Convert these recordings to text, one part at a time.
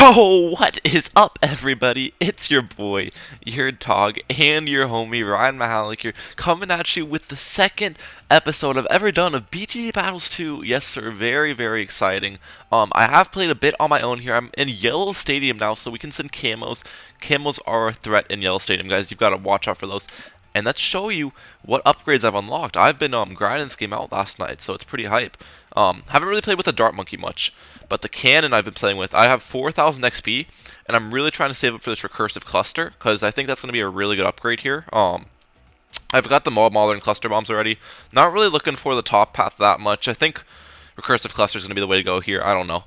Yo, what is up, everybody? It's your boy, your dog, and your homie, Ryan Mehalic here, coming at you with the second episode I've ever done of BTD Battles 2. Yes, sir, very, very exciting. I have played a bit on my own here. I'm in Yellow Stadium now, so we can send camos. Camos are a threat in Yellow Stadium, guys. You've got to watch out for those. And let's show you what upgrades I've unlocked. I've been grinding this game out last night, so it's pretty hype. Haven't really played with the Dart Monkey much, but the cannon I've been playing with, I have 4,000 XP, and I'm really trying to save up for this recursive cluster, because I think that's going to be a really good upgrade here. I've got the Mob Mauler and cluster bombs already. Not really looking for the top path that much. I think recursive cluster is going to be the way to go here. I don't know.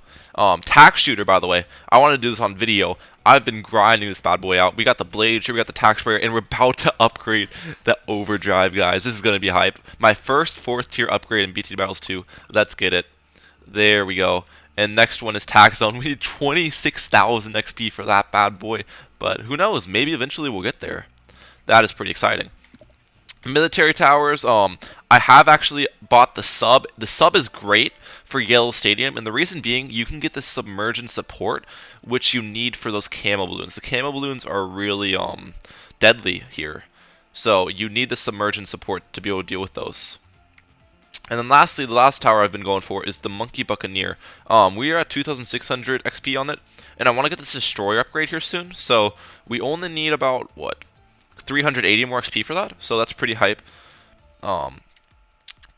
Tax shooter, by the way. I want to do this on video. I've been grinding this bad boy out. We got the blade shooter, we got the tax sprayer, and we're about to upgrade the overdrive, guys. This is going to be hype. My first 4th tier upgrade in BTD Battles 2. Let's get it. There we go. And next one is tax zone. We need 26,000 XP for that bad boy. But who knows? Maybe eventually we'll get there. That is pretty exciting. Military towers, I have actually bought the sub. The sub is great for Yellow Stadium, and the reason being, you can get the submergent support, which you need for those camo balloons. The camo balloons are really deadly here, so you need the submergent support to be able to deal with those. And then lastly, the last tower I've been going for is the Monkey Buccaneer. We are at 2,600 XP on it, and I want to get this Destroyer upgrade here soon, so we only need about, what, 380 more XP for that, so that's pretty hype.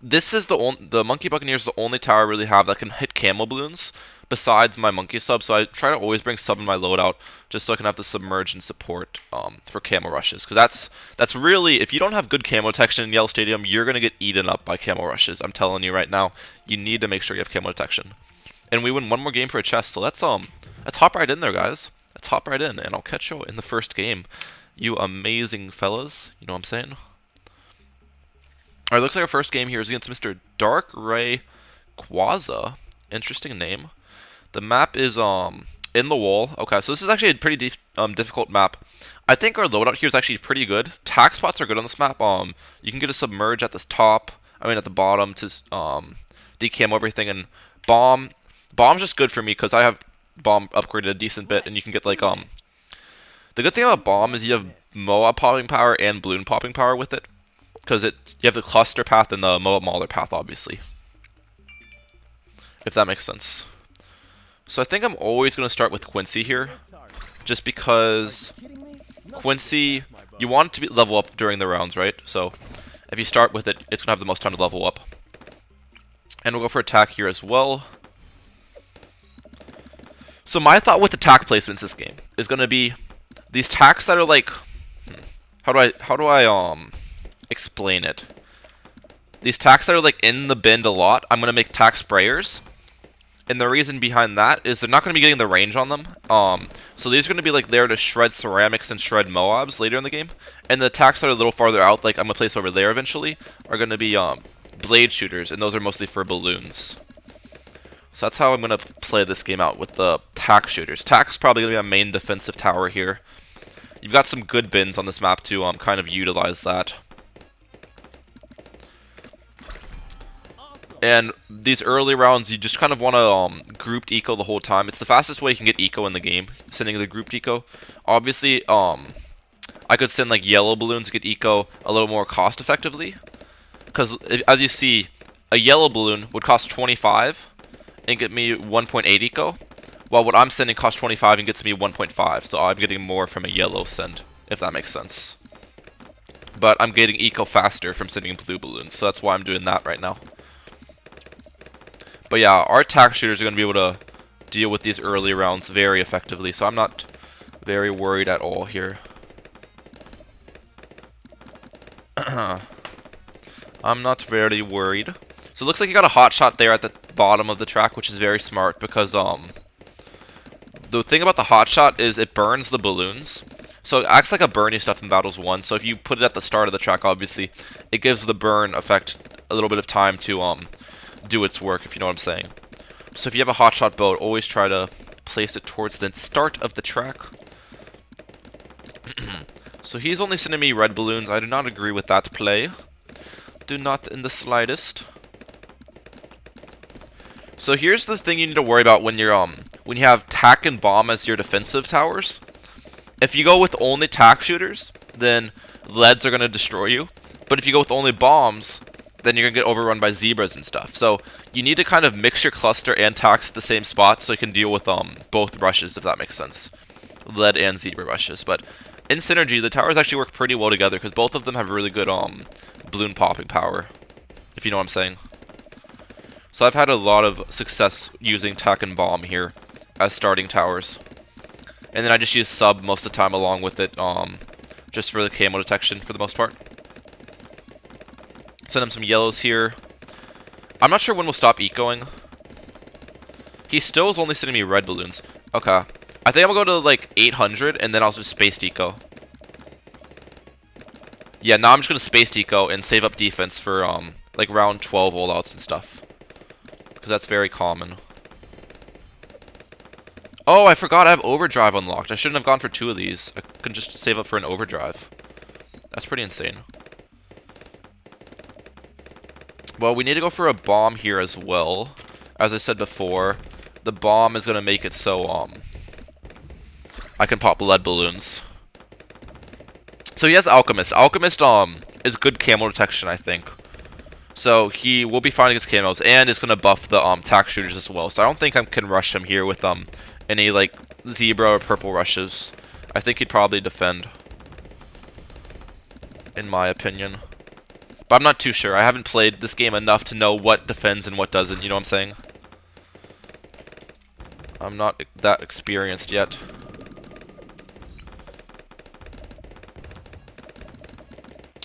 This is the Monkey Buccaneer is the only tower I really have that can hit camo balloons besides my monkey sub, so I try to always bring sub in my loadout just so I can have the submergent support for camo rushes, because that's really, if you don't have good camo detection in Yellow Stadium, you're gonna get eaten up by camo rushes. I'm telling you right now, you need to make sure you have camo detection. And we win one more game for a chest, so let's hop right in there, guys. Let's hop right in, and I'll catch you in the first game. You amazing fellas, you know what I'm saying? Alright, looks like our first game here is against Mr. Dark Ray Quaza. Interesting name. The map is in the wall. Okay, so this is actually a pretty difficult map. I think our loadout here is actually pretty good. Tack spots are good on this map. You can get a submerge at the top, at the bottom to decamo everything, and bomb's just good for me because I have bomb upgraded a decent bit, and you can get like the good thing about bomb is you have Moab popping power and balloon popping power with it, because you have the cluster path and the Moab Mauler path, obviously, if that makes sense. So I think I'm always going to start with Quincy here, just because Quincy, you want it to level up during the rounds, right? So if you start with it, it's going to have the most time to level up. And we'll go for attack here as well. So my thought with attack placements this game is going to be these tacks that are like, how do I explain it? These tacks that are like in the bin a lot, I'm gonna make tack sprayers, and the reason behind that is they're not gonna be getting the range on them. So these are gonna be like there to shred ceramics and shred Moabs later in the game, and the tacks that are a little farther out, like I'm gonna place over there eventually, are gonna be blade shooters, and those are mostly for balloons. So that's how I'm gonna play this game out with the tack shooters. Tack's probably gonna be a main defensive tower here. You've got some good bins on this map to kind of utilize that. And these early rounds, you just kind of want to grouped eco the whole time. It's the fastest way you can get eco in the game, sending the grouped eco. Obviously, I could send like yellow balloons to get eco a little more cost effectively, because as you see, a yellow balloon would cost 25 and get me 1.8 eco. Well, what I'm sending costs 25 and gets me 1.5, so I'm getting more from a yellow send, if that makes sense. But I'm getting eco faster from sending blue balloons, so that's why I'm doing that right now. But yeah, our tack shooters are going to be able to deal with these early rounds very effectively, so I'm not very worried at all here. I'm not very worried. So it looks like you got a hot shot there at the bottom of the track, which is very smart, because the thing about the hot shot is it burns the balloons. So it acts like a burny stuff in Battles 1. So if you put it at the start of the track, obviously, it gives the burn effect a little bit of time to do its work, if you know what I'm saying. So if you have a hot shot boat, always try to place it towards the start of the track. So he's only sending me red balloons. I do not agree with that play. Do not in the slightest. So here's the thing you need to worry about when you're when you have tack and bomb as your defensive towers. If you go with only tack shooters, then leads are going to destroy you. But if you go with only bombs, then you're going to get overrun by zebras and stuff. So you need to kind of mix your cluster and tacks at the same spot so you can deal with both rushes, if that makes sense. Lead and zebra rushes. But in synergy, the towers actually work pretty well together because both of them have really good balloon popping power, if you know what I'm saying. So I've had a lot of success using tack and bomb here as starting towers. And then I just use sub most of the time along with it, just for the camo detection for the most part. Send him some yellows here. I'm not sure when we'll stop ecoing. He still is only sending me red balloons. Okay. I think I'm gonna go to like 800 and then I'll just space eco. Yeah, now I'm just gonna space eco and save up defense for like round 12 rollouts and stuff. Because that's very common. Oh, I forgot I have overdrive unlocked. I shouldn't have gone for 2 of these. I could just save up for an overdrive. That's pretty insane. Well, we need to go for a bomb here as well. As I said before, the bomb is going to make it so, I can pop lead balloons. So he has Alchemist. Alchemist, is good camo detection, I think. So he will be fine against camos, and it's going to buff the, tack shooters as well. So I don't think I can rush him here with, any, like, zebra or purple rushes. I think he'd probably defend, in my opinion. But I'm not too sure. I haven't played this game enough to know what defends and what doesn't, you know what I'm saying? I'm not that experienced yet.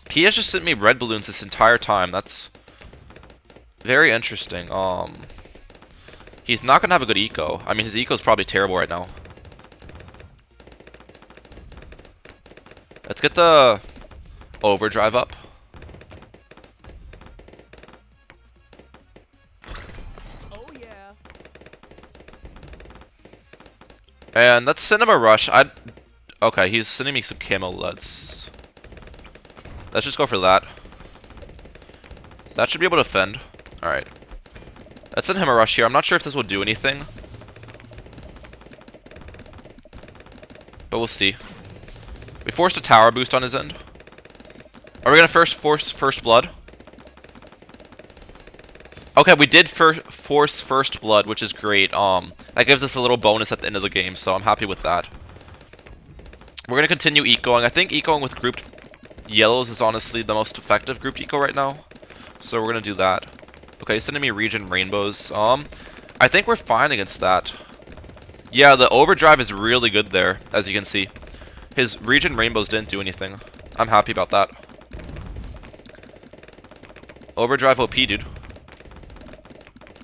He has just sent me red balloons this entire time. That's very interesting. He's not going to have a good eco. I mean, his eco is probably terrible right now. Let's get the overdrive up. Oh, yeah. And let's send him a rush. Okay, he's sending me some camo. Let's just go for that. That should be able to defend. Alright. Let's send him a rush here. I'm not sure if this will do anything. But we'll see. We forced a tower boost on his end. Are we going to force first blood? Okay, we did force first blood, which is great. That gives us a little bonus at the end of the game, so I'm happy with that. We're going to continue ecoing. I think ecoing with grouped yellows is honestly the most effective grouped eco right now. So we're going to do that. Okay, sending me region rainbows. I think we're fine against that. Yeah, the overdrive is really good there, as you can see. His region rainbows didn't do anything. I'm happy about that. Overdrive OP, dude.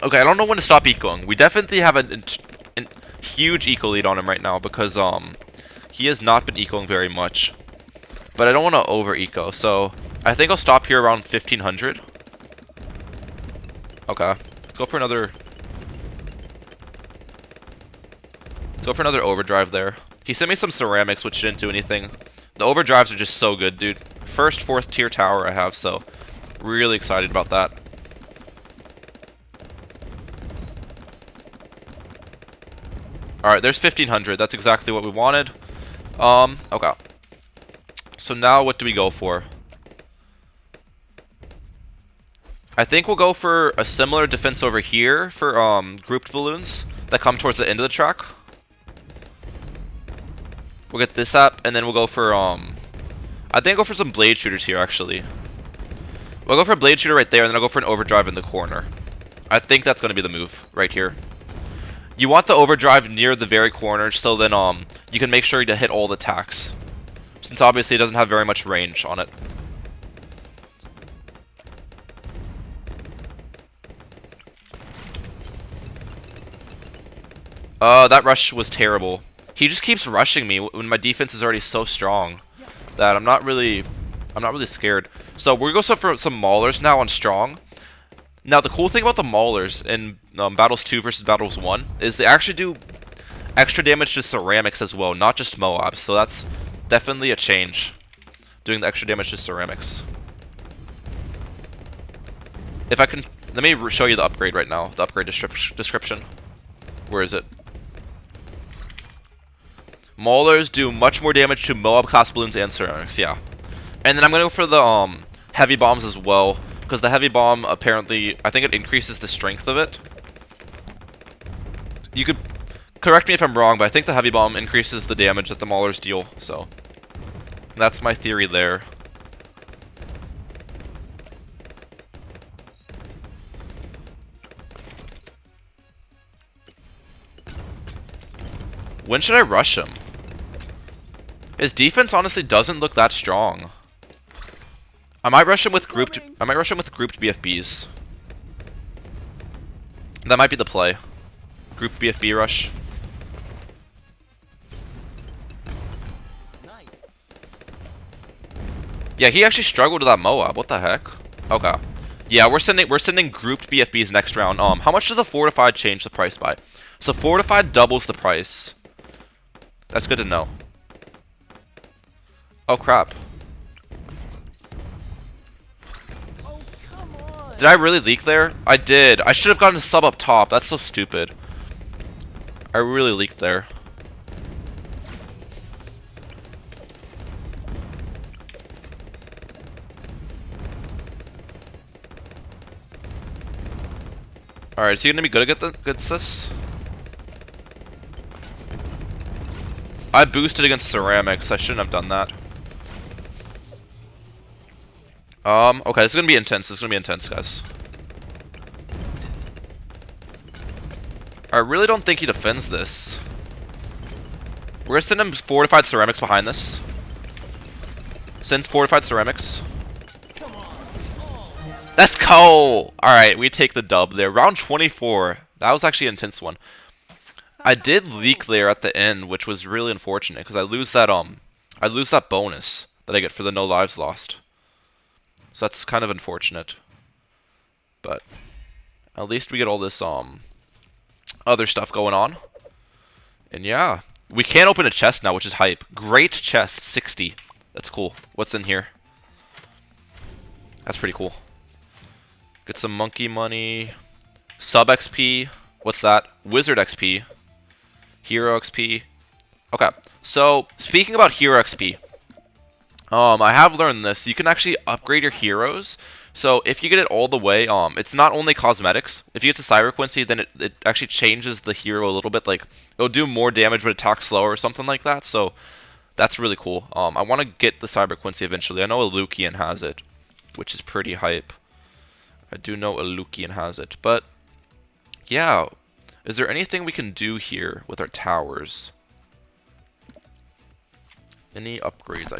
Okay, I don't know when to stop ecoing. We definitely have a huge eco lead on him right now because he has not been ecoing very much. But I don't want to over eco, so I think I'll stop here around 1500. Okay, let's go for another. Let's go for another overdrive there. He sent me some ceramics, which didn't do anything. The overdrives are just so good, dude. First 4th tier tower I have, so really excited about that. Alright, there's 1500. That's exactly what we wanted. Okay. So now what do we go for? I think we'll go for a similar defense over here for grouped balloons that come towards the end of the track. We'll get this up, and then we'll go for I think I'll go for some blade shooters here actually. We'll go for a blade shooter right there, and then I'll go for an overdrive in the corner. I think that's gonna be the move right here. You want the overdrive near the very corner, so then you can make sure to hit all the attacks. Since obviously it doesn't have very much range on it. That rush was terrible. He just keeps rushing me when my defense is already so strong that I'm not really scared. So we're gonna go for some maulers now on strong. Now the cool thing about the maulers in Battles 2 versus Battles 1 is they actually do extra damage to ceramics as well, not just Moabs. So that's definitely a change, doing the extra damage to ceramics. If I can, let me show you the upgrade right now. The upgrade description. Where is it? Maulers do much more damage to Moab class balloons and ceramics, yeah. And then I'm gonna go for the heavy bombs as well, because the heavy bomb apparently, I think it increases the strength of it. You could correct me if I'm wrong, but I think the heavy bomb increases the damage that the Maulers deal, so that's my theory there. When should I rush him? His defense honestly doesn't look that strong. I might rush him with grouped BFBs. That might be the play. Group BFB rush. Yeah, he actually struggled with that Moab. What the heck? Okay. Yeah, we're sending grouped BFBs next round. How much does the fortified change the price by? So fortified doubles the price. That's good to know. Oh crap. Oh, come on. Did I really leak there? I did. I should have gotten a sub up top. That's so stupid. I really leaked there. Alright, is he gonna be good against this? I boosted against ceramics. I shouldn't have done that. Okay, this is gonna be intense. This is gonna be intense, guys. I really don't think he defends this. We're gonna send him fortified ceramics behind this. Sends fortified ceramics. Let's go! Alright, we take the dub there. Round 24. That was actually an intense one. I did leak there at the end, which was really unfortunate because I lose that bonus that I get for the no lives lost. So that's kind of unfortunate. But at least we get all this other stuff going on. And yeah, we can open a chest now, which is hype. Great chest, 60. That's cool. What's in here? That's pretty cool. Get some monkey money. Sub XP. What's that? Wizard XP. Hero XP. Okay, so speaking about hero XP, I have learned this. You can actually upgrade your heroes. So if you get it all the way, it's not only cosmetics. If you get to Cyber Quincy, then it actually changes the hero a little bit. Like, it'll do more damage but attack slower or something like that. So that's really cool. I want to get the Cyber Quincy eventually. I know a Lucian has it, which is pretty hype. I do know a Lucian has it. But, yeah. Is there anything we can do here with our towers? Any upgrades?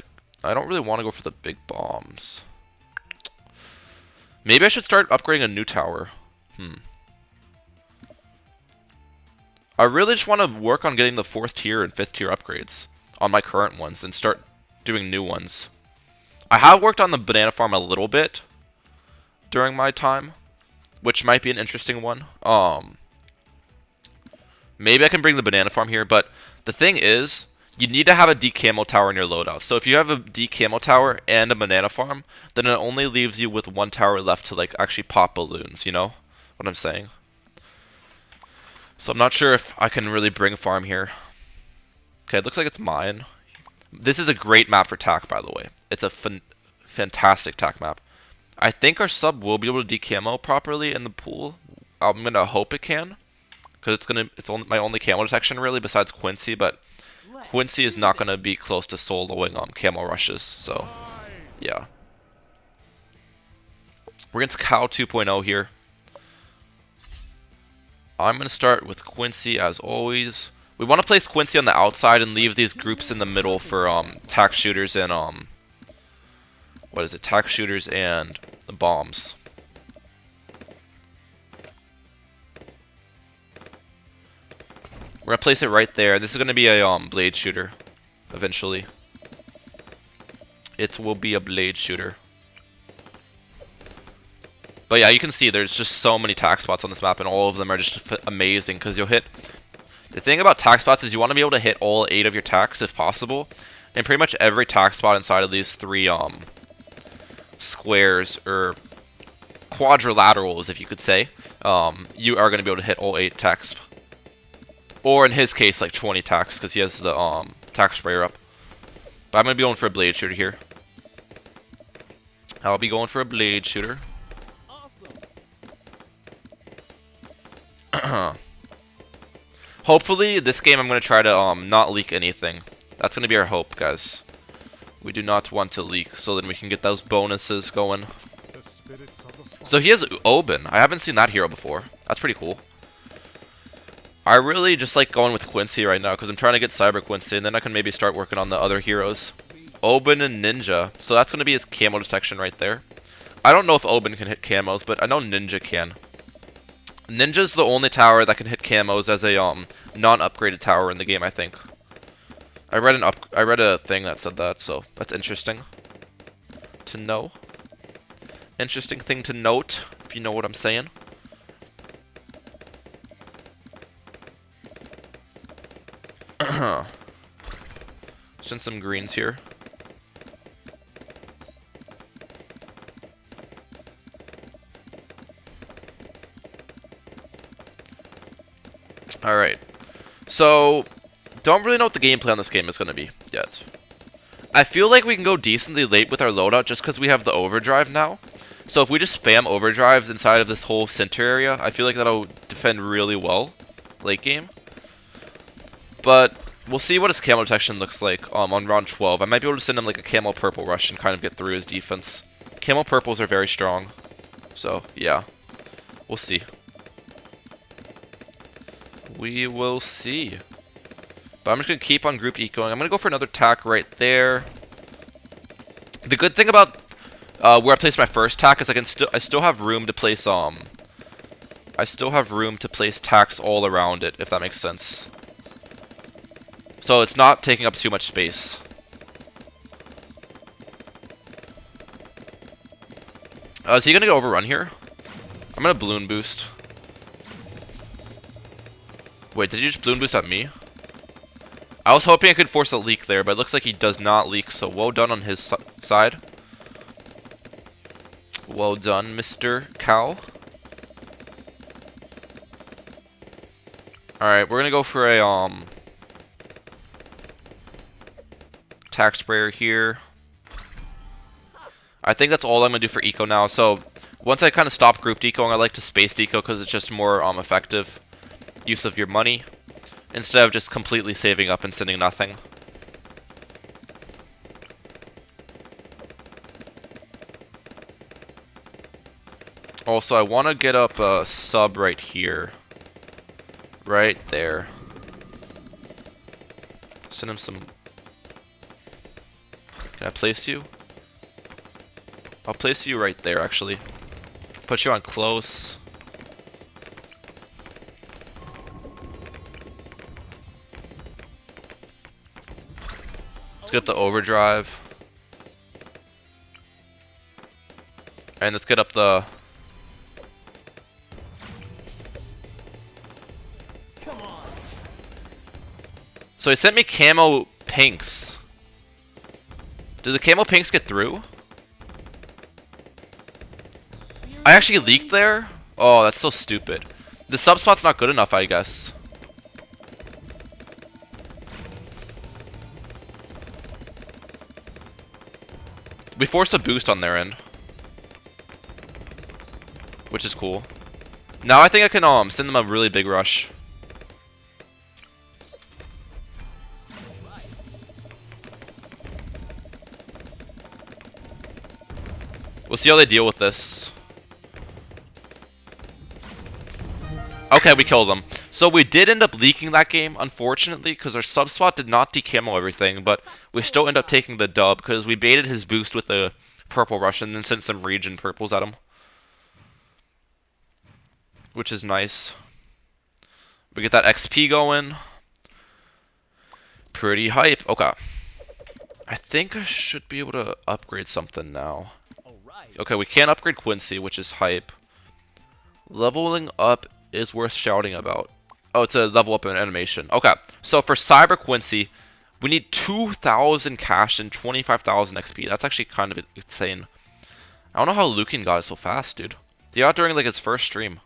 I don't really want to go for the big bombs. Maybe I should start upgrading a new tower. I really just want to work on getting the 4th tier and 5th tier upgrades on my current ones and start doing new ones. I have worked on the banana farm a little bit during my time, which might be an interesting one. Maybe I can bring the banana farm here, but the thing is, you need to have a decamo tower in your loadout. So if you have a decamo tower and a banana farm, then it only leaves you with 1 tower left to like actually pop balloons, you know what I'm saying? So I'm not sure if I can really bring farm here. Okay, it looks like it's mine. This is a great map for TAC, by the way. It's a fantastic TAC map. I think our sub will be able to decamo properly in the pool. I'm gonna hope it can, because it's my only camo detection really besides Quincy, but Quincy is not gonna be close to soloing camo rushes. So yeah, we're against Cow 2.0 here. I'm gonna start with Quincy as always. We want to place Quincy on the outside and leave these groups in the middle for tac shooters and what is it? Tac shooters and the bombs. We're gonna place it right there. This is gonna be a blade shooter eventually. It will be a blade shooter. But yeah, you can see there's just so many tac spots on this map, and all of them are just amazing because you'll hit. The thing about tac spots is you want to be able to hit all 8 of your tacs if possible, and pretty much every tac spot inside of these 3 squares or quadrilaterals, if you could say, you are going to be able to hit all 8 tacs, or in his case like 20 tacs because he has the attack sprayer up. But I'm going to be going for a blade shooter here. I'll be going for a blade shooter. Awesome. Hopefully, this game I'm going to try to not leak anything. That's going to be our hope, guys. We do not want to leak, so then we can get those bonuses going. So he has Oben. I haven't seen that hero before. That's pretty cool. I really just like going with Quincy right now, because I'm trying to get Cyber Quincy, and then I can maybe start working on the other heroes. Oben and Ninja. So that's going to be his camo detection right there. I don't know if Oben can hit camos, but I know Ninja can. Ninja's the only tower that can hit camos as a non-upgraded tower in the game, I think. I read a thing that said that, so that's interesting to know. Interesting thing to note, if you know what I'm saying. Send some greens here. Alright. So, don't really know what the gameplay on this game is going to be yet. I feel like we can go decently late with our loadout just because we have the overdrive now. So if we just spam overdrives inside of this whole center area, I feel like that'll defend really well late game. But we'll see what his camo detection looks like on round 12. I might be able to send him like a camo purple rush and kind of get through his defense. Camo purples are very strong. So, yeah. We'll see. We will see. But I'm just going to keep on group ecoing. I'm going to go for another tack right there. The good thing about where I placed my first tack is I still have room to place tacks all around it, if that makes sense. So it's not taking up too much space. Is he going to get overrun here? I'm going to balloon boost. Wait, did you just balloon boost at me? I was hoping I could force a leak there, but it looks like he does not leak, so well done on his side. Well done, Mr. Cow. Alright, we're gonna go for a, tack sprayer here. I think that's all I'm gonna do for eco now, so once I kind of stop group decoing, I like to space deco because it's just more, effective use of your money, instead of just completely saving up and sending nothing. Also, I want to get up a sub right here. Right there. Send him some... Can I place you? I'll place you right there, actually. Put you on close. Let's get up the overdrive. And let's get up the... Come on. So he sent me camo pinks. Did the camo pinks get through? I actually leaked there? Oh, that's so stupid. The sub spot's not good enough, I guess. We forced a boost on their end, which is cool. Now I think I can send them a really big rush. We'll see how they deal with this. Okay, we killed them. So we did end up leaking that game, unfortunately, because our sub spot did not decamo everything, but we still end up taking the dub because we baited his boost with the purple rush and then sent some region purples at him, which is nice. We get that XP going. Pretty hype. Okay. I think I should be able to upgrade something now. Okay, we can't upgrade Quincy, which is hype. Leveling up is worth shouting about. Oh, it's a level up in animation. Okay, so for Cyber Quincy, we need 2,000 cash and 25,000 XP. That's actually kind of insane. I don't know how Lucan got it so fast, dude. He got it during like his first stream.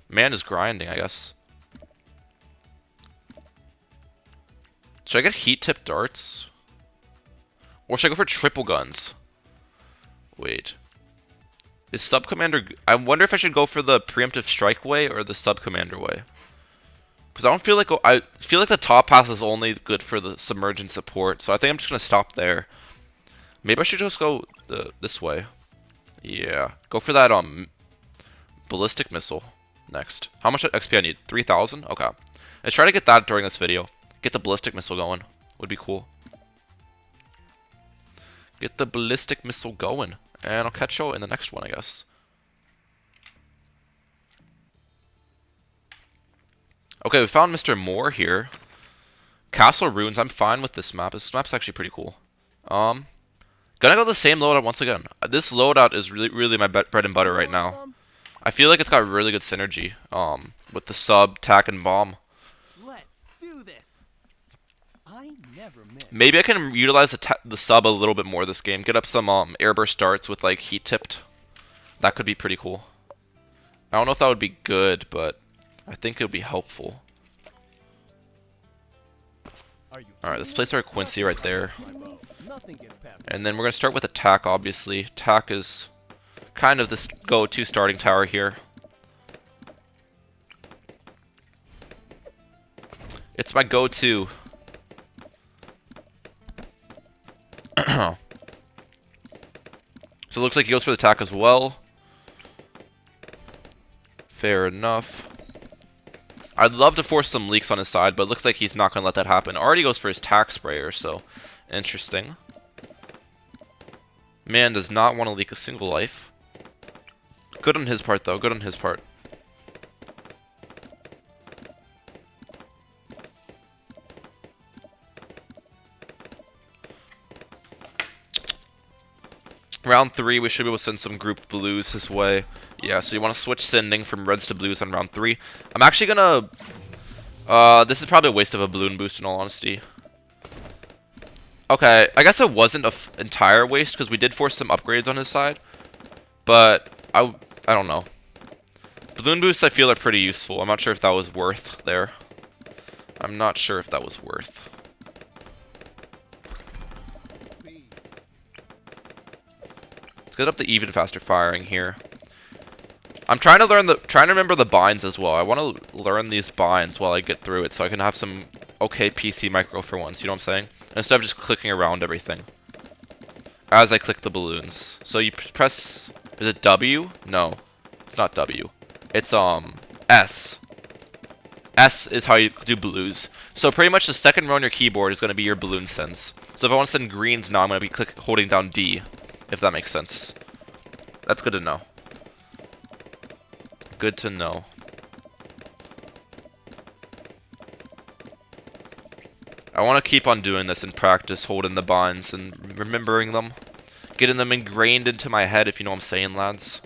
Man is grinding, I guess. Should I get heat tip darts? Or should I go for triple guns? Wait. Is sub commander... I wonder if I should go for the preemptive strike way or the sub commander way. Because I don't feel like... I feel like the top path is only good for the submergent support. So I think I'm just going to stop there. Maybe I should just go this way. Yeah. Go for that ballistic missile next. How much XP I need? 3,000? Okay. Let's try to get that during this video. Get the ballistic missile going. Would be cool. Get the ballistic missile going. And I'll catch you in the next one, I guess. Okay, we found Mr. Moore here. Castle Ruins. I'm fine with this map. This map's actually pretty cool. Gonna go the same loadout once again. This loadout is really my bread and butter right now. I feel like it's got really good synergy. With the sub, tack, and bomb. Let's do this. I never miss. Maybe I can utilize the sub a little bit more this game. Get up some airburst darts with like heat tipped. That could be pretty cool. I don't know if that would be good, but I think it would be helpful. Alright, let's place our Quincy right there. And then we're going to start with attack, obviously. Attack is kind of this go-to starting tower here. It's my go-to. So it looks like he goes for the attack as well. Fair enough. I'd love to force some leaks on his side, but it looks like he's not going to let that happen. Already goes for his tack sprayer, so interesting. Man does not want to leak a single life. Good on his part, though. Good on his part. Round 3, we should be able to send some group blues his way. Yeah, so you want to switch sending from reds to blues on round 3. I'm actually gonna... this is probably a waste of a balloon boost in all honesty. Okay, I guess it wasn't an entire waste because we did force some upgrades on his side. But, I don't know. Balloon boosts I feel are pretty useful. I'm not sure if that was worth there. I'm not sure if that was worth. Let's get up to even faster firing here. I'm trying to remember the binds as well. I want to learn these binds while I get through it so I can have some okay PC micro for once, you know what I'm saying? Instead of just clicking around everything. As I click the balloons. So you press, is it W? No, it's not W. It's S. S is how you do blues. So pretty much the second row on your keyboard is going to be your balloon sends. So if I want to send greens now, I'm going to be holding down D, if that makes sense. That's good to know. Good to know. I want to keep on doing this in practice, holding the binds and remembering them. Getting them ingrained into my head, if you know what I'm saying, lads.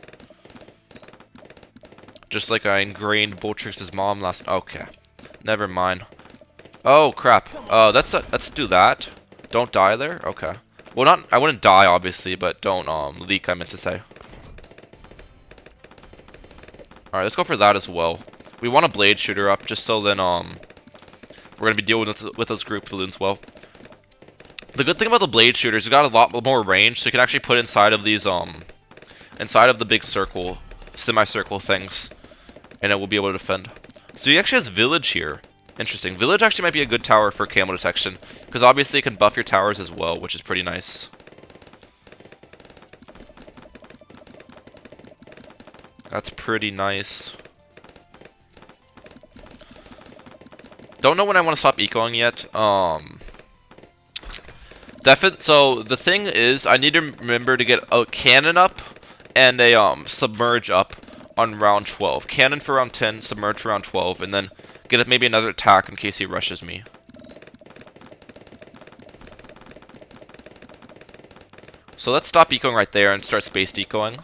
Just like I ingrained Boltrix's mom last... Okay. Never mind. Oh, crap. Let's do that. Don't die there? Okay. Well, I wouldn't die, obviously, but don't leak, I meant to say. Alright, let's go for that as well. We want a blade shooter up, just so then, we're going to be dealing with those group balloons well. The good thing about the blade shooters, you got a lot more range, so you can actually put inside of these, inside of the big circle, semicircle things, and it will be able to defend. So he actually has village here. Interesting. Village actually might be a good tower for camo detection, because obviously it can buff your towers as well, which is pretty nice. That's pretty nice. Don't know when I want to stop ecoing yet. So the thing is, I need to remember to get a cannon up and a submerge up on round 12. Cannon for round 10, submerge for round 12, and then get maybe another attack in case he rushes me. So let's stop ecoing right there and start space decoing.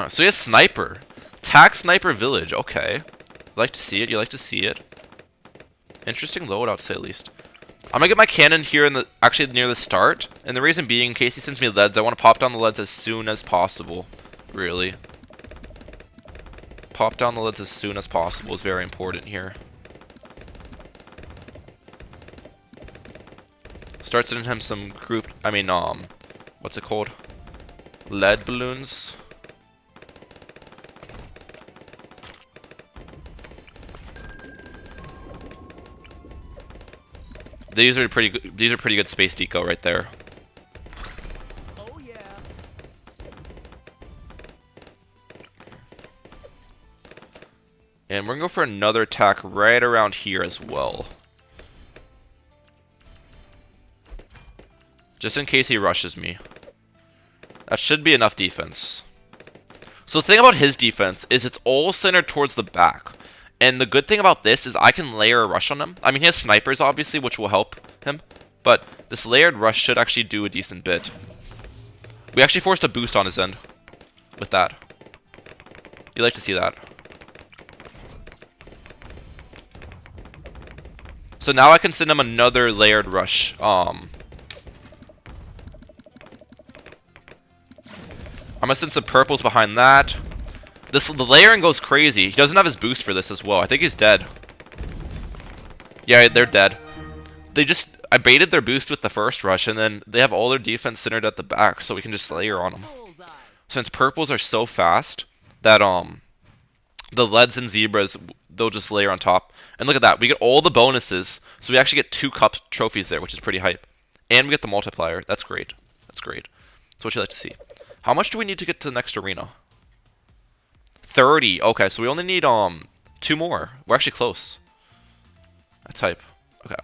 So he has sniper. Tack sniper village. Okay. You like to see it. You like to see it. Interesting loadout, to say at least. I'm gonna get my cannon here actually near the start. And the reason being, in case he sends me leads, I want to pop down the leads as soon as possible. Really. Pop down the leads as soon as possible is very important here. Start sending him some what's it called? Lead balloons. These are pretty good. These are pretty good space deco right there. Oh yeah. And we're gonna go for another attack right around here as well. Just in case he rushes me. That should be enough defense. So the thing about his defense is it's all centered towards the back. And the good thing about this is I can layer a rush on him. I mean, he has snipers, obviously, which will help him. But this layered rush should actually do a decent bit. We actually forced a boost on his end with that. You like to see that. So now I can send him another layered rush. I'm gonna send some purples behind that. The layering goes crazy. He doesn't have his boost for this as well. I think he's dead. Yeah, they're dead. I baited their boost with the first rush, and then they have all their defense centered at the back, so we can just layer on them. Since purples are so fast that the leads and zebras, they'll just layer on top. And look at that, we get all the bonuses, so we actually get 2 cup trophies there, which is pretty hype. And we get the multiplier. That's great. That's great. That's what you like to see. How much do we need to get to the next arena? 30. Okay, so we only need 2 more. We're actually close. I type. Okay.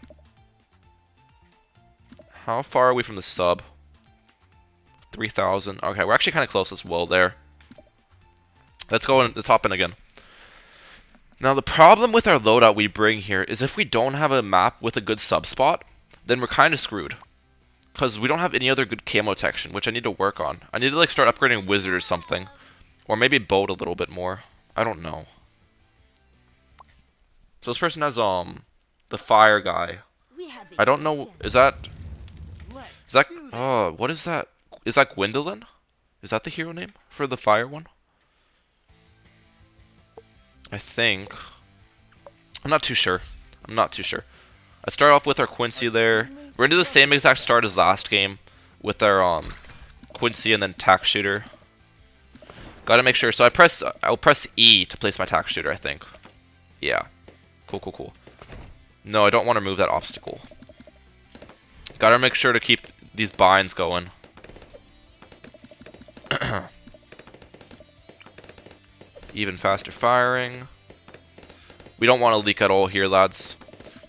How far are we from the sub? 3,000. Okay, we're actually kind of close as well there. Let's go in the top end again. Now the problem with our loadout we bring here is if we don't have a map with a good sub spot, then we're kind of screwed. Because we don't have any other good camo detection, which I need to work on. I need to like start upgrading wizard or something. Or maybe boat a little bit more. I don't know. So this person has the fire guy. I don't know. Is that oh, what is that? Is that Gwendolyn? Is that the hero name for the fire one? I think. I'm not too sure. I'm not too sure. Let's start off with our Quincy there. We're gonna do the same exact start as last game with our Quincy and then tack shooter. Gotta make sure. So I'll press E to place my tack shooter, I think. Yeah. Cool, cool, cool. No, I don't want to remove that obstacle. Gotta make sure to keep these binds going. Even faster firing. We don't want to leak at all here, lads.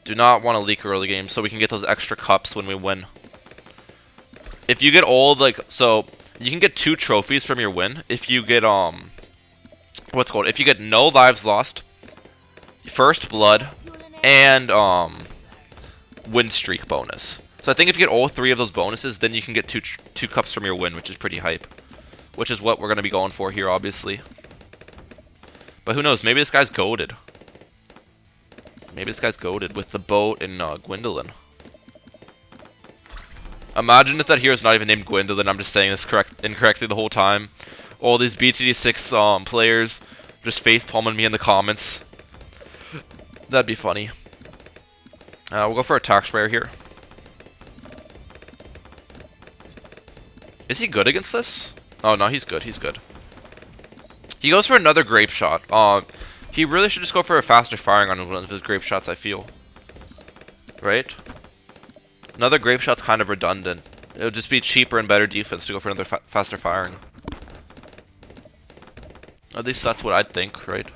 Do not want to leak early game so we can get those extra cups when we win. If you get all, like, so you can get 2 trophies from your win if you get what's it called? If you get no lives lost, first blood, and win streak bonus. So I think if you get all 3 of those bonuses, then you can get 2 cups from your win, which is pretty hype. Which is what we're gonna be going for here, obviously. But who knows? Maybe this guy's goated. Maybe this guy's goated with the boat and Gwendolyn. Imagine if that hero's not even named Gwendolyn. I'm just saying this incorrectly the whole time. All these BTD6 players just facepalming me in the comments. That'd be funny. We'll go for a attack sprayer here. Is he good against this? Oh no, he's good. He's good. He goes for another grape shot. He really should just go for a faster firing on one of his grape shots, I feel. Right? Another grape shot's kind of redundant. It would just be cheaper and better defense to go for another faster firing. At least that's what I'd think, right?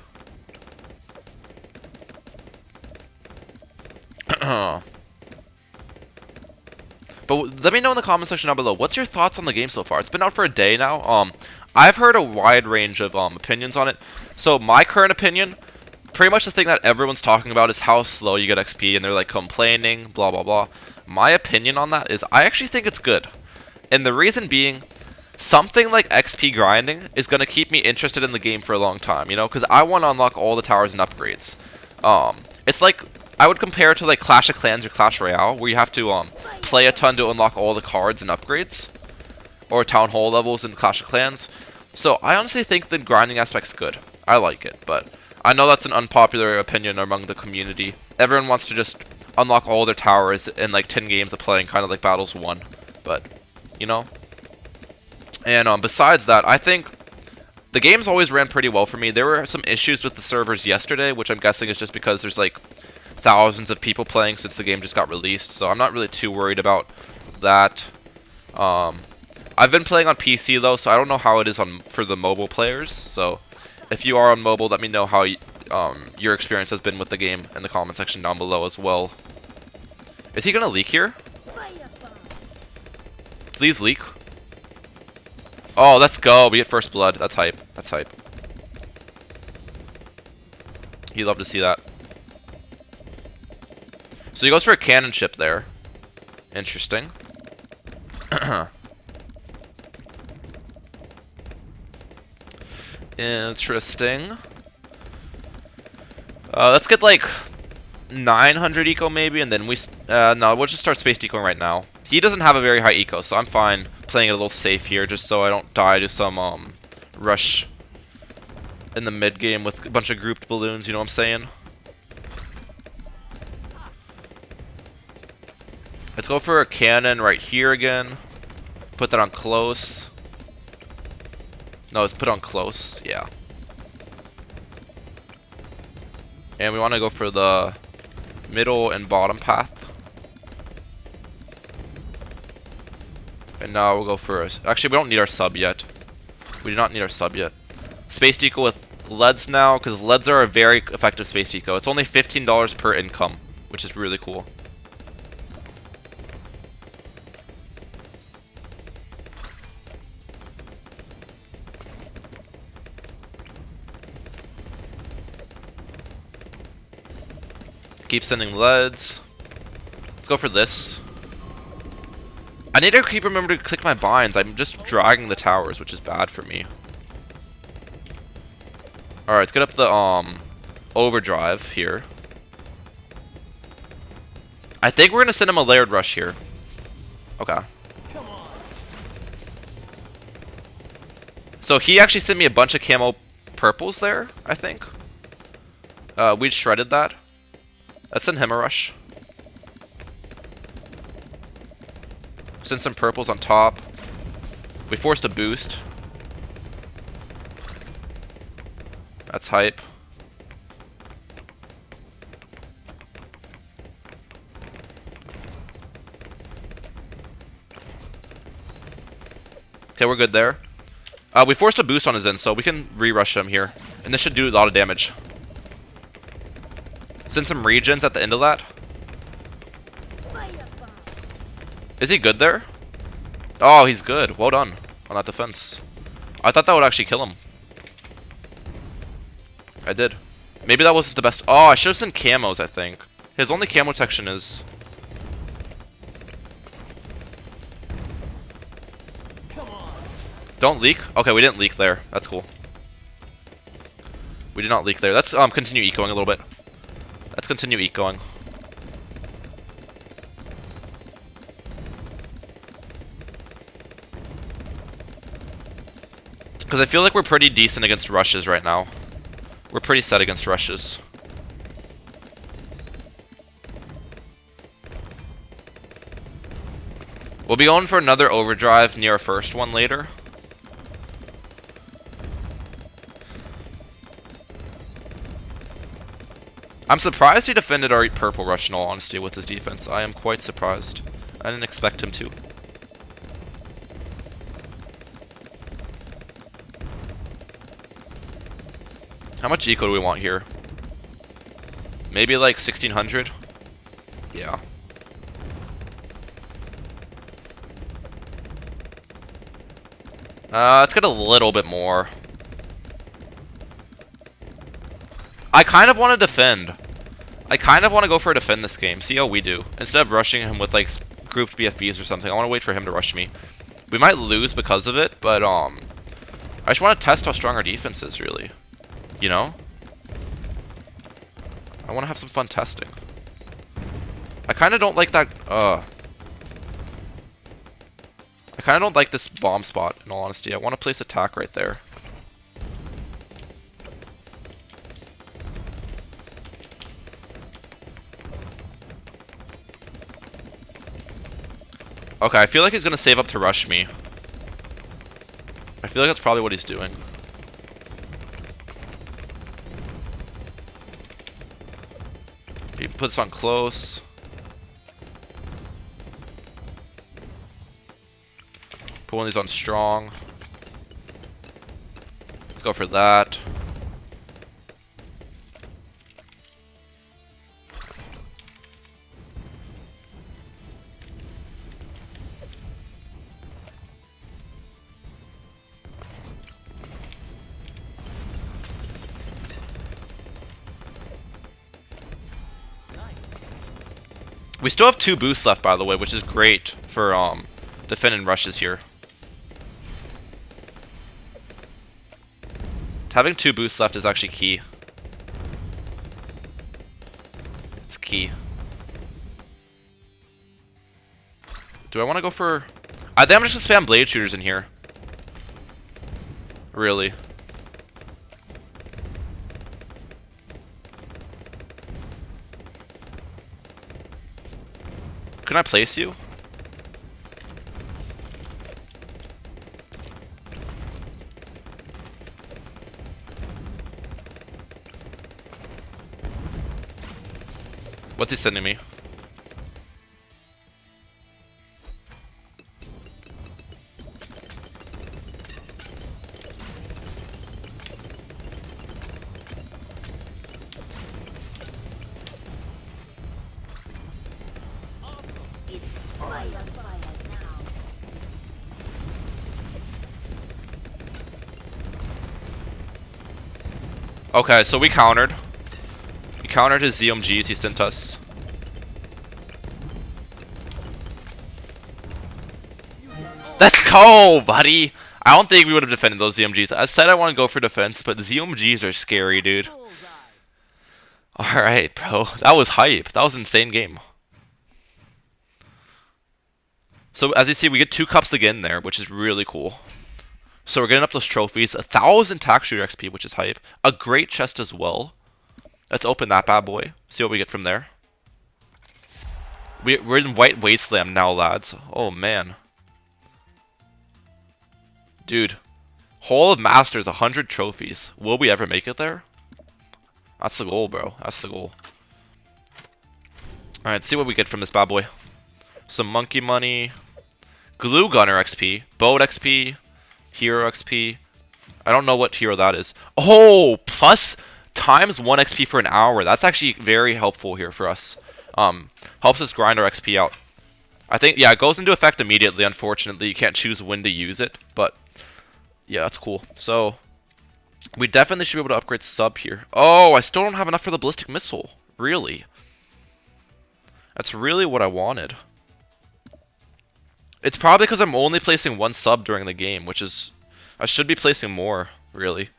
But let me know in the comment section down below, what's your thoughts on the game so far? It's been out for a day now. I've heard a wide range of opinions on it. So my current opinion, pretty much the thing that everyone's talking about is how slow you get XP, and they're like complaining, blah blah blah. My opinion on that is I actually think it's good. And the reason being, something like XP grinding is going to keep me interested in the game for a long time, you know? Because I want to unlock all the towers and upgrades. It's like, I would compare it to like Clash of Clans or Clash Royale, where you have to play a ton to unlock all the cards and upgrades. Or Town Hall levels in Clash of Clans. So I honestly think the grinding aspect's good. I like it, but I know that's an unpopular opinion among the community. Everyone wants to just unlock all their towers in like 10 games of playing, kind of like Battles 1. But, you know. And besides that, I think the game's always ran pretty well for me. There were some issues with the servers yesterday, which I'm guessing is just because there's like thousands of people playing since the game just got released. So I'm not really too worried about that. I've been playing on PC though, so I don't know how it is for the mobile players. So if you are on mobile, let me know how your experience has been with the game in the comment section down below as well. Is he gonna leak here? Please leak. Oh, let's go. We get first blood. That's hype. That's hype. He'd love to see that. So he goes for a cannon ship there. Interesting. Interesting. Let's get like 900 eco maybe, and then no, we'll just start space decoing right now. He doesn't have a very high eco, so I'm fine playing it a little safe here, just so I don't die to some rush in the mid game with a bunch of grouped balloons. You know what I'm saying? Let's go for a cannon right here again. Put that on close. No, let's put on close. Yeah. And we want to go for the middle and bottom path. And now we'll go for actually, we don't need our sub yet. We do not need our sub yet. Space deco with leads now, because leads are a very effective space deco. It's only $15 per income, which is really cool. Keep sending leads. Let's go for this. I need to keep remembering to click my binds. I'm just dragging the towers, which is bad for me. Alright, let's get up the overdrive here. I think we're gonna send him a layered rush here. Okay. So he actually sent me a bunch of camo purples there, I think. We shredded that. Let's send him a rush. Send some purples on top. We forced a boost. That's hype. Okay, we're good there. We forced a boost on his end, so we can re-rush him here. And this should do a lot of damage. Send some regens at the end of that. Is he good there? Oh, he's good. Well done on that defense. I thought that would actually kill him. I did. Maybe that wasn't the best. Oh, I should have sent camos, I think. His only camo section is... Don't leak? Okay, we didn't leak there. That's cool. We did not leak there. Let's continue ecoing a little bit. Let's continue ecoing. Because I feel like we're pretty decent against rushes right now. We're pretty set against rushes. We'll be going for another overdrive near our first one later. I'm surprised he defended our purple rush in all honesty with his defense. I am quite surprised. I didn't expect him to. How much eco do we want here? Maybe like 1600? Yeah. Let's get a little bit more. I kind of want to defend. I kind of want to go for a defend this game. See how we do. Instead of rushing him with like grouped BFBs or something, I want to wait for him to rush me. We might lose because of it, but I just want to test how strong our defense is, really. You know? I want to have some fun testing. I kind of don't like that, I kind of don't like this bomb spot, in all honesty. I want to place attack right there. Okay, I feel like he's gonna save up to rush me. I feel like that's probably what he's doing. He puts on close. Put one of these on strong. Let's go for that. We still have 2 boosts left, by the way, which is great for defending rushes here. Having 2 boosts left is actually key. It's key. Do I want to go for... I think I'm just going to spam blade shooters in here. Really. Can I place you? What's he sending me? Okay, so we countered. We countered his ZMGs he sent us. Let's go, buddy! I don't think we would have defended those ZMGs. I said I want to go for defense, but the ZMGs are scary, dude. Alright, bro. That was hype. That was an insane game. So, as you see, we get 2 cups again there, which is really cool. So we're getting up those trophies. 1,000 tack shooter XP, which is hype. A great chest as well. Let's open that bad boy. See what we get from there. We're in White Wasteland now, lads. Oh, man. Dude. Hall of Masters, 100 trophies. Will we ever make it there? That's the goal, bro. That's the goal. Alright, see what we get from this bad boy. Some monkey money. Glue Gunner XP. Boat XP. Hero XP. I don't know what hero that is. Oh, plus times 1 XP for an hour. That's actually very helpful here for us. Helps us grind our XP out. I think, yeah, it goes into effect immediately. Unfortunately, you can't choose when to use it, but yeah, that's cool. So we definitely should be able to upgrade sub here. Oh, I still don't have enough for the ballistic missile. Really? That's really what I wanted. It's probably because I'm only placing 1 sub during the game, which is... I should be placing more, really.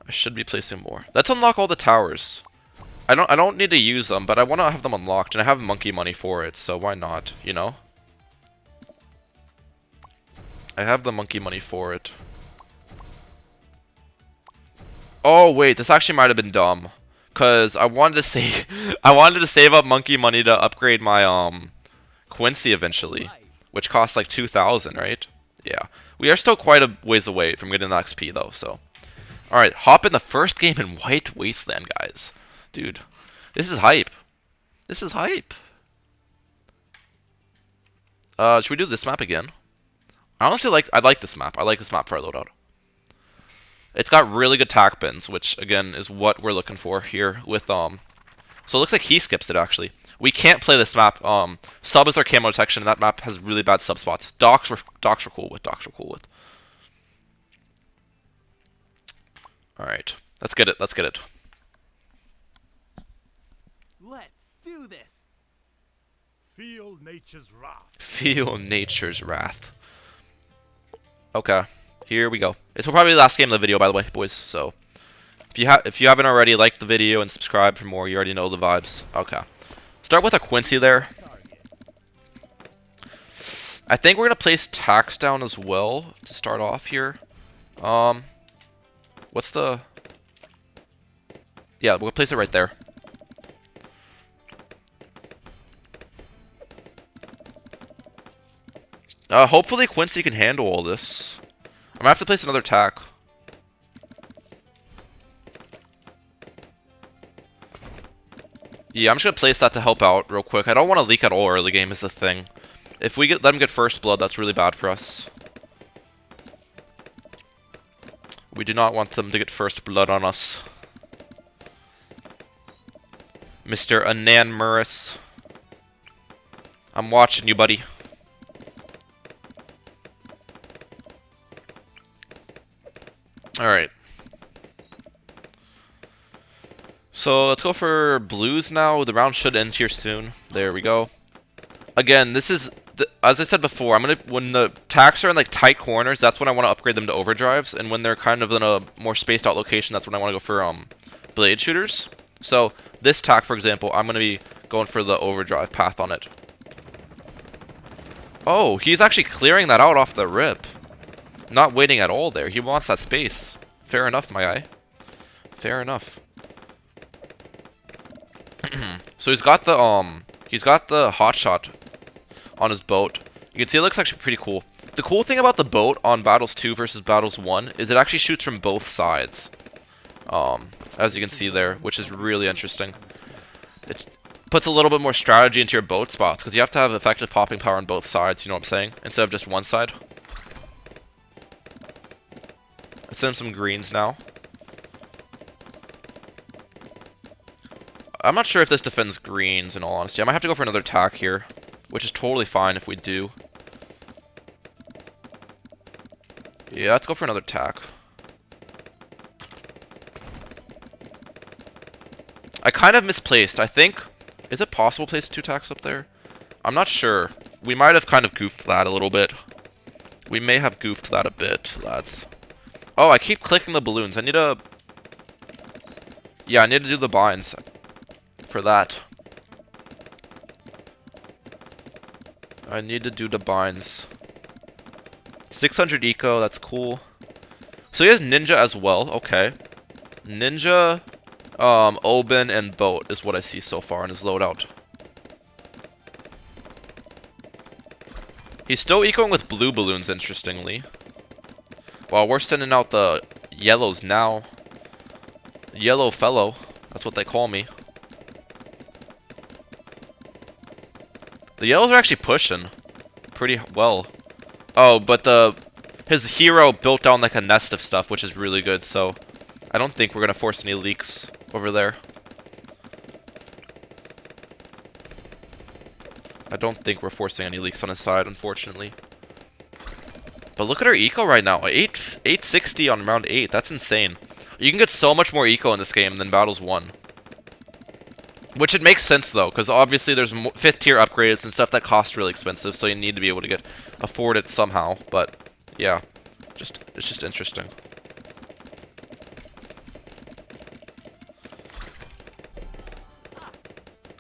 I should be placing more. Let's unlock all the towers. I don't need to use them, but I want to have them unlocked, and I have monkey money for it, so why not, you know? I have the monkey money for it. Oh, wait, this actually might have been dumb. Because I wanted to save... I wanted to save up monkey money to upgrade my, Quincy eventually, which costs like 2,000, right? Yeah. We are still quite a ways away from getting the XP, though, so... Alright, hop in the first game in White Wasteland, guys. Dude, this is hype. This is hype. Should we do this map again? I honestly I like this map. I like this map for our loadout. It's got really good tack bins, which, again, is what we're looking for here with, So it looks like he skips it, actually. We can't play this map. Sub is our camo detection, and that map has really bad sub spots. Docks we're cool with. Docks we're cool with. Alright. Let's get it. Let's get it. Let's do this. Feel nature's wrath. Feel nature's wrath. Okay. Here we go. This will probably be the last game of the video, by the way, boys. So, if you haven't already, like the video and subscribe for more. You already know the vibes. Okay. Start with a Quincy there. I think we're going to place tax down as well to start off here. What's the... Yeah, we'll place it right there. Hopefully Quincy can handle all this. I'm gonna have to place another attack. Yeah, I'm just gonna place that to help out real quick. I don't want to leak at all early game is the thing. If we let him get first blood, that's really bad for us. We do not want them to get first blood on us. Mr. Anan Murris. I'm watching you, buddy. Alright. So let's go for blues now. The round should end here soon. There we go. Again, this is, as I said before, when the attacks are in like tight corners, that's when I want to upgrade them to overdrives, and when they're kind of in a more spaced out location, that's when I want to go for blade shooters. So this attack, for example, I'm going to be going for the overdrive path on it. Oh, he's actually clearing that out off the rip. Not waiting at all there. He wants that space. Fair enough, my guy. Fair enough. So he's got the hotshot on his boat. You can see it looks actually pretty cool. The cool thing about the boat on Battles 2 versus Battles 1 is it actually shoots from both sides. As you can see there, which is really interesting. It puts a little bit more strategy into your boat spots, because you have to have effective popping power on both sides, you know what I'm saying? Instead of just one side. Let's send him some greens now. I'm not sure if this defends greens, in all honesty. I might have to go for another attack here, which is totally fine if we do. Yeah, let's go for another attack. I kind of misplaced. I think... Is it possible to place 2 attacks up there? I'm not sure. We might have kind of goofed that a little bit. We may have goofed that a bit, lads. Oh, I keep clicking the balloons. I need to... Yeah, I need to do the binds for that. I need to do the binds. 600 eco, that's cool. So he has ninja as well, okay. Ninja, Oben, and boat is what I see so far in his loadout. He's still ecoing with blue balloons, interestingly. While we're sending out the yellows now. Yellow fellow, that's what they call me. The yellows are actually pushing pretty well. Oh, but his hero built down like a nest of stuff, which is really good, so I don't think we're going to force any leaks over there. I don't think we're forcing any leaks on his side, unfortunately. But look at our eco right now. 860 on round 8. That's insane. You can get so much more eco in this game than Battles 1. Which it makes sense though, because obviously there's 5th tier upgrades and stuff that cost really expensive, so you need to be able to afford it somehow. But yeah, it's just interesting.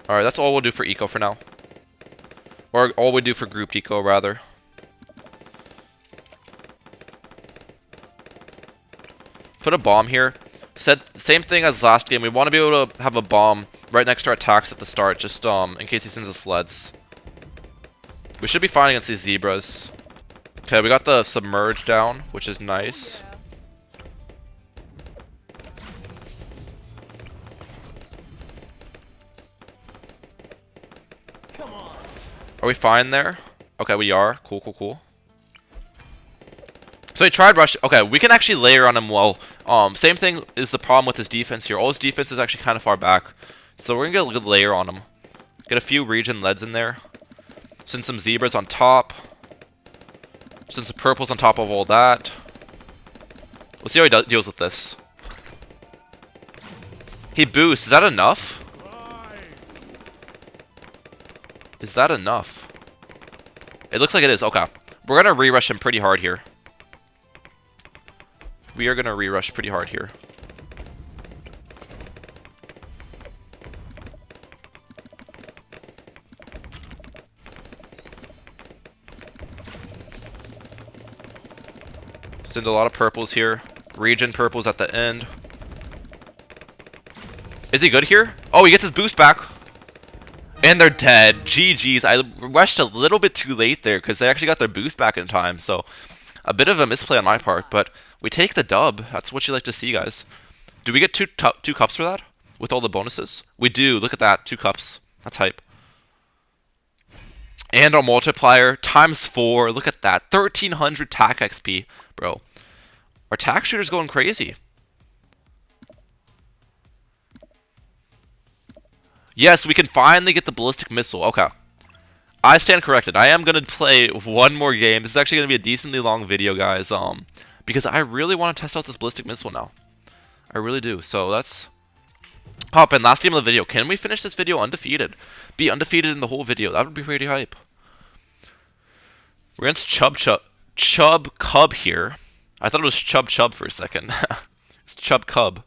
Alright, that's all we'll do for eco for now. Or all we do for group eco, rather. Put a bomb here. Same thing as last game. We want to be able to have a bomb right next to our attacks at the start, just in case he sends the sleds. We should be fine against these zebras. Okay, we got the submerge down, which is nice. Come on. Are we fine there? Okay, we are. Cool, cool, cool. So he tried rush. Okay, we can actually layer on him well. Same thing is the problem with his defense here. All his defense is actually kind of far back. So we're going to get a good layer on him. Get a few region leads in there. Send some zebras on top. Send some purples on top of all that. We'll see how he deals with this. He boosts. Is that enough? Is that enough? It looks like it is. Okay. We're going to re-rush him pretty hard here. We are going to re-rush pretty hard here. Send a lot of purples here. Region purples at the end. Is he good here? Oh, he gets his boost back. And they're dead. GG's. I rushed a little bit too late there because they actually got their boost back in time. So a bit of a misplay on my part, but we take the dub. That's what you like to see, guys. Do we get two cups for that with all the bonuses? We do. Look at that. 2 cups. That's hype. And our multiplier times 4. Look at that. 1300 TAC XP, bro. Our TAC shooter's going crazy. Yes, we can finally get the ballistic missile. Okay. I stand corrected. I am going to play one more game. This is actually going to be a decently long video, guys. Because I really want to test out this ballistic missile now. I really do. So let's hop in. Last game of the video. Can we finish this video undefeated? Be undefeated in the whole video. That would be pretty hype. We're against Chub Cub here. I thought it was Chub for a second. It's Chub Cub.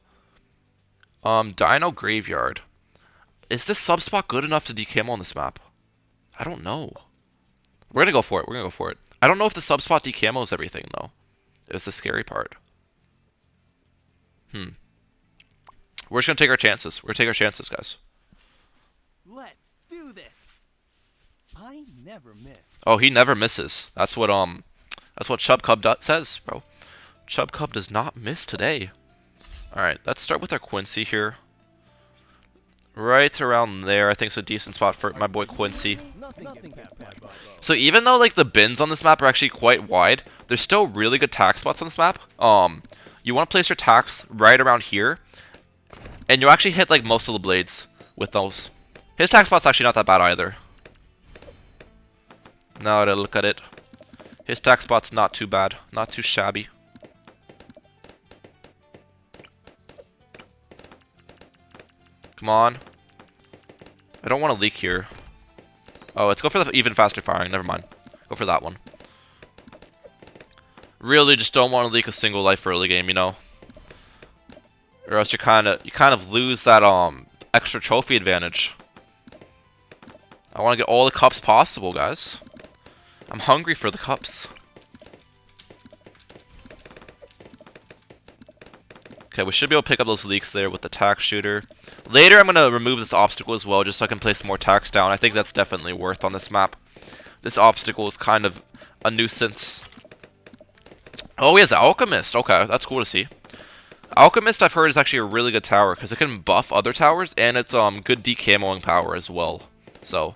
Dino Graveyard. Is this sub spot good enough to decamo on this map? I don't know. We're gonna go for it. We're gonna go for it. I don't know if the sub spot decamos everything though. It's the scary part. We're just gonna take our chances. We're gonna take our chances, guys. Let's do this. I never miss. Oh, he never misses. That's what Chub Cub says, bro. Chub Cub does not miss today. All right, let's start with our Quincy here. Right around there, I think it's a decent spot for my boy Quincy. So even though like the bins on this map are actually quite wide, there's still really good tack spots on this map. You want to place your tacks right around here, and you'll actually hit like most of the blades with those. His tack spot's actually not that bad either. Now that I look at it, his tack spot's not too bad, not too shabby. Come on. I don't want to leak here. Oh, let's go for the even faster firing. Never mind. Go for that one. Really just don't want to leak a single life early game, you know? Or else you kind of lose that extra trophy advantage. I want to get all the cups possible, guys. I'm hungry for the cups. Okay, we should be able to pick up those leaks there with the tack shooter. Later, I'm going to remove this obstacle as well, just so I can place more tacks down. I think that's definitely worth on this map. This obstacle is kind of a nuisance. Oh, he has Alchemist. Okay, that's cool to see. Alchemist, I've heard, is actually a really good tower, because it can buff other towers, and it's good decamoing power as well. So,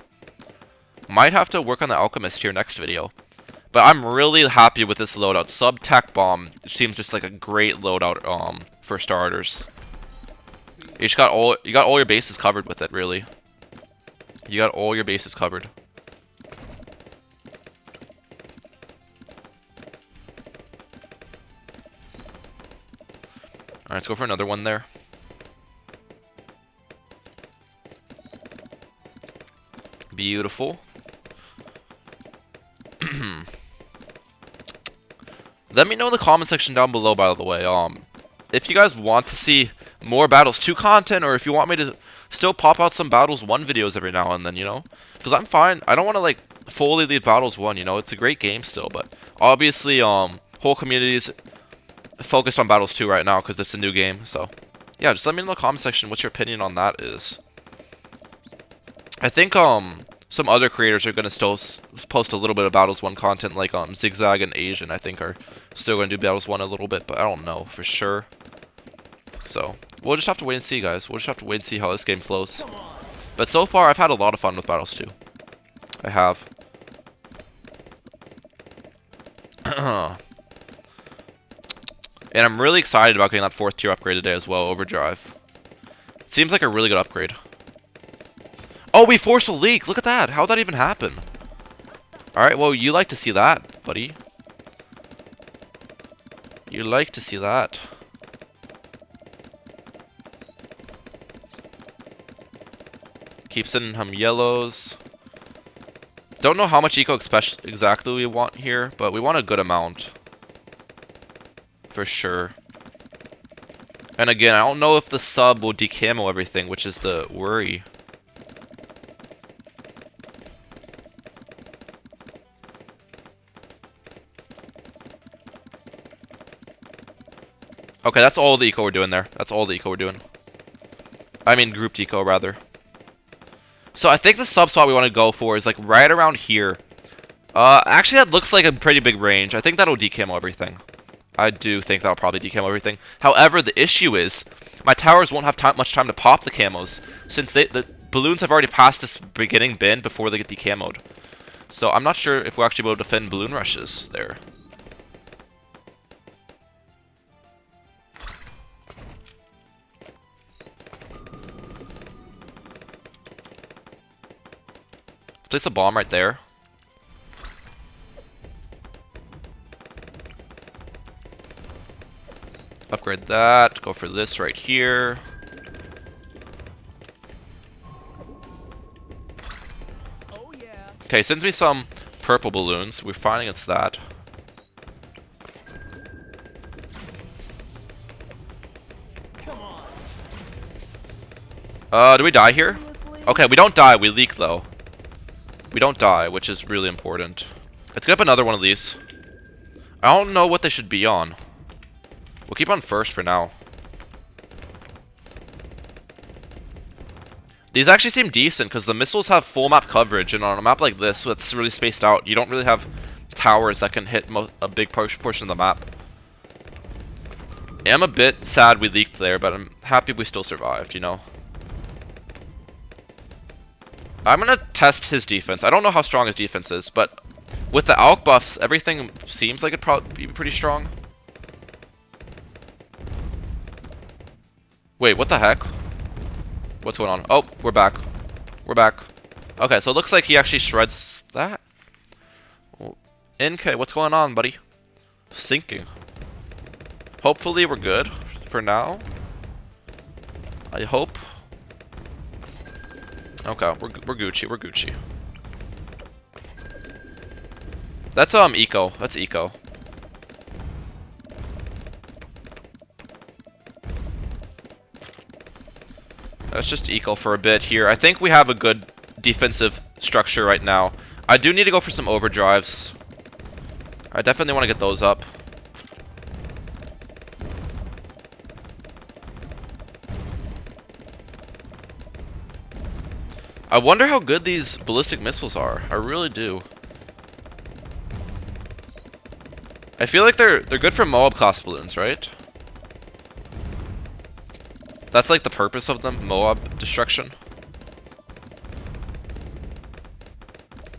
might have to work on the Alchemist here next video. But I'm really happy with this loadout. Sub-Tac Bomb seems just like a great loadout for starters. You got all your bases covered with it, really. You got all your bases covered. Alright, let's go for another one there. Beautiful. Let me know in the comment section down below, by the way, if you guys want to see more Battles 2 content, or if you want me to still pop out some Battles 1 videos every now and then, you know? Because I'm fine. I don't want to, like, fully leave Battles 1, you know? It's a great game still, but obviously, whole community's focused on Battles 2 right now because it's a new game, so yeah, just let me know in the comment section what your opinion on that is. I think, some other creators are going to still post a little bit of Battles 1 content, like Zigzag and Asian, I think, are still going to do Battles 1 a little bit, but I don't know for sure. So, we'll just have to wait and see, guys. We'll just have to wait and see how this game flows. But so far, I've had a lot of fun with Battles 2. I have. And I'm really excited about getting that 4th tier upgrade today as well, Overdrive. It seems like a really good upgrade. Oh, we forced a leak! Look at that! How'd that even happen? Alright, well, you like to see that, buddy. You like to see that. Keep sending him yellows. Don't know how much eco exactly we want here, but we want a good amount. For sure. And again, I don't know if the sub will decamo everything, which is the worry. Okay, that's all the eco we're doing there. That's all the eco we're doing. I mean, grouped eco, rather. So I think the sub spot we want to go for is like right around here. Actually that looks like a pretty big range. I think that'll decamo everything. I do think that'll probably decamo everything. However, the issue is my towers won't have much time to pop the camos since the balloons have already passed this beginning bin before they get decamoed. So I'm not sure if we'll actually be able to defend balloon rushes there. Place a bomb right there. Upgrade that. Go for this right here. Oh yeah. Okay, sends me some purple balloons. We're fine against that. Come on. Do we die here? Okay, we don't die. We leak, though. We don't die, which is really important. Let's get up another one of these. I don't know what they should be on. We'll keep on first for now. These actually seem decent because the missiles have full map coverage, and on a map like this, so it's really spaced out, you don't really have towers that can hit a big portion of the map. I'm a bit sad we leaked there, but I'm happy we still survived, you know. I'm gonna test his defense. I don't know how strong his defense is, but with the ALK buffs, everything seems like it'd probably be pretty strong. Wait, what the heck? What's going on? Oh, we're back. We're back. Okay, so it looks like he actually shreds that. NK, what's going on, buddy? Sinking. Hopefully we're good for now. I hope. Okay, we're Gucci. We're Gucci. That's eco. That's eco. Let's just eco for a bit here. I think we have a good defensive structure right now. I do need to go for some overdrives. I definitely want to get those up. I wonder how good these ballistic missiles are. I really do. I feel like they're good for Moab class balloons, right? That's like the purpose of them, Moab destruction.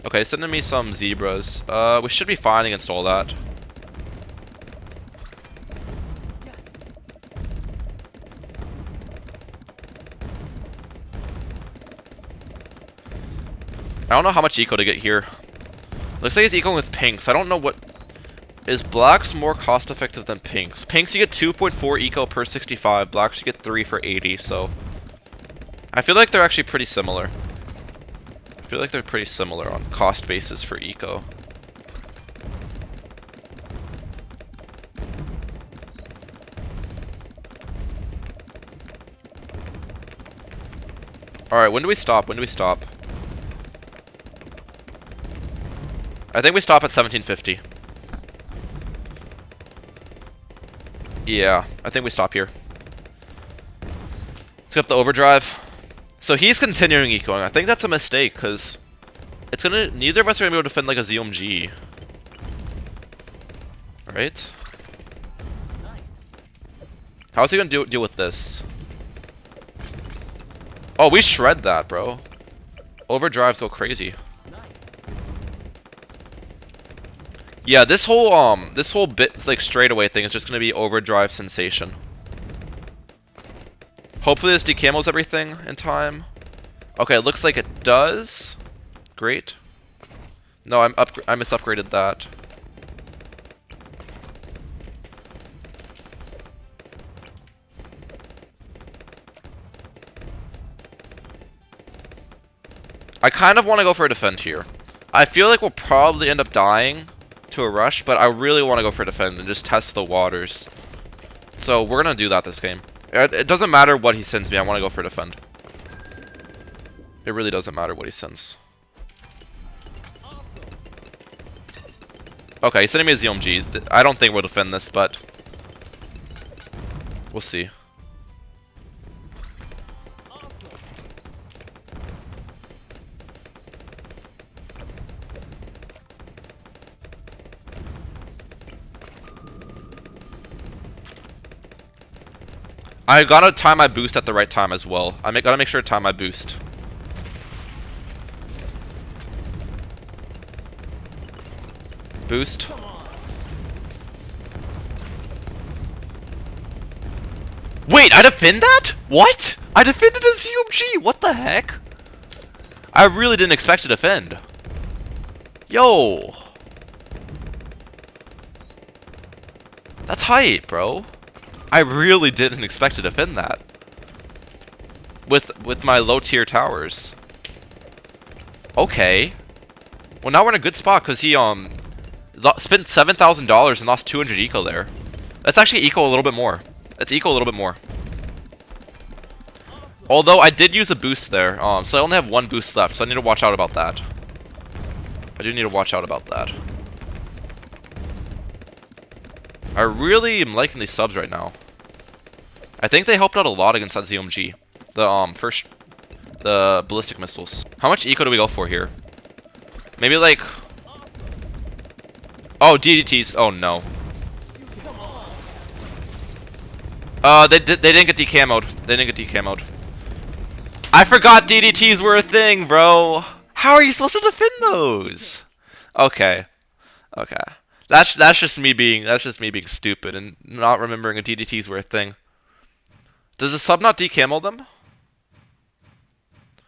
Okay, sending me some zebras. We should be fine against all that. Yes. I don't know how much eco to get here. Looks like he's ecoing with pinks. I don't know what... Is blacks more cost effective than pinks? Pinks you get 2.4 eco per 65. Blacks you get 3 for 80, so... I feel like they're actually pretty similar. I feel like they're pretty similar on cost basis for eco. Alright, when do we stop? When do we stop? I think we stop at 1750. Yeah, I think we stop here. Let's get up the overdrive. So he's continuing ecoing. I think that's a mistake, because it's gonna... Neither of us are gonna be able to defend like a ZOMG. Right? Nice. How's he gonna deal with this? Oh, we shred that, bro. Overdrives go crazy. Nice. Yeah, this whole bit, like, straightaway thing is just gonna be overdrive sensation. Hopefully this decamos everything in time. Okay, it looks like it does. Great. No, I misupgraded that. I kind of want to go for a defend here. I feel like we'll probably end up dying to a rush, but I really want to go for a defend and just test the waters. So we're going to do that this game. It doesn't matter what he sends me, I want to go for a defend. It really doesn't matter what he sends. Awesome. Okay, he's sending me a ZOMG. I don't think we'll defend this, but we'll see. Awesome. I gotta time my boost at the right time as well. Gotta make sure to time my boost. Boost. Wait, I defend that? What? I defended a ZOMG. What the heck? I really didn't expect to defend. Yo. That's hype, bro. I really didn't expect to defend that. With my low tier towers. Okay. Well, now we're in a good spot because he spent $7,000 and lost 200 eco there. That's actually eco a little bit more. That's eco a little bit more. Although I did use a boost there, so I only have one boost left, so I need to watch out about that. I do need to watch out about that. I really am liking these subs right now. I think they helped out a lot against that ZOMG. The ballistic missiles. How much eco do we go for here? Maybe like... Oh, DDTs. Oh no. They didn't get decamoed. They didn't get decamoed. I forgot DDTs were a thing, bro. How are you supposed to defend those? Okay. Okay. That's just me being stupid and not remembering a DDTs were a thing. Does the sub not decamo them?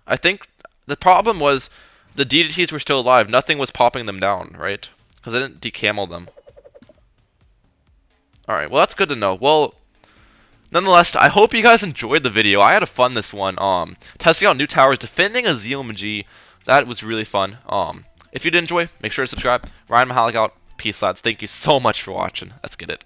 I think the problem was the DDTs were still alive. Nothing was popping them down, right? Because I didn't decamo them. Alright, well that's good to know. Well, nonetheless, I hope you guys enjoyed the video. I had a fun this one. Testing out new towers, defending a ZOMG. That was really fun. If you did enjoy, make sure to subscribe. Ryan Mehalic out. Peace, lads. Thank you so much for watching. Let's get it.